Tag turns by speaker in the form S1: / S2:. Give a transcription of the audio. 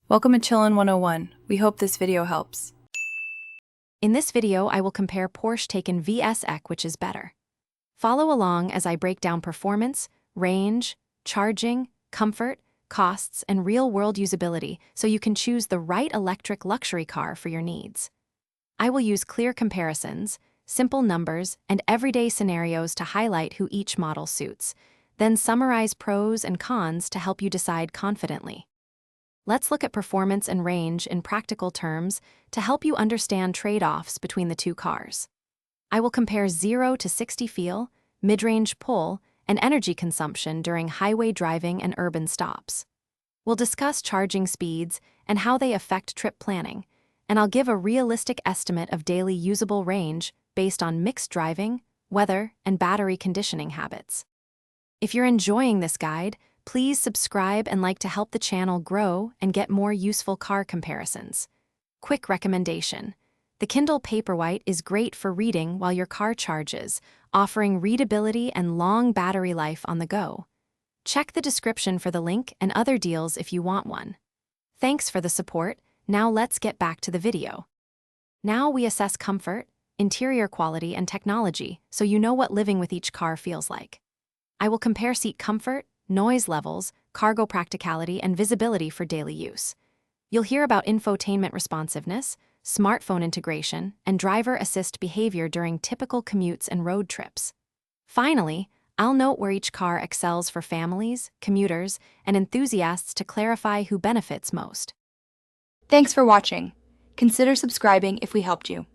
S1: Welcome to Chillin' 101. We hope this video helps.
S2: In this video, I will compare Porsche Taycan vs EQE, which is better. Follow along as I break down performance, range, charging, comfort, costs, and real-world usability so you can choose the right electric luxury car for your needs. I will use clear comparisons, simple numbers, and everyday scenarios to highlight who each model suits, then summarize pros and cons to help you decide confidently. Let's look at performance and range in practical terms to help you understand trade-offs between the two cars. I will compare 0 to 60 feel, mid-range pull, and energy consumption during highway driving and urban stops. We'll discuss charging speeds and how they affect trip planning, and I'll give a realistic estimate of daily usable range based on mixed driving, weather, and battery conditioning habits. If you're enjoying this guide, please subscribe and like to help the channel grow and get more useful car comparisons. Quick recommendation: the Kindle Paperwhite is great for reading while your car charges, offering readability and long battery life on the go. Check the description for the link and other deals if you want one. Thanks for the support. Now let's get back to the video. Now we assess comfort, interior quality, and technology so you know what living with each car feels like. I will compare seat comfort, noise levels, cargo practicality, and visibility for daily use. You'll hear about infotainment responsiveness, smartphone integration, and driver assist behavior during typical commutes and road trips. Finally, I'll note where each car excels for families, commuters, and enthusiasts to clarify who benefits most.
S1: Thanks for watching. Consider subscribing if we helped you.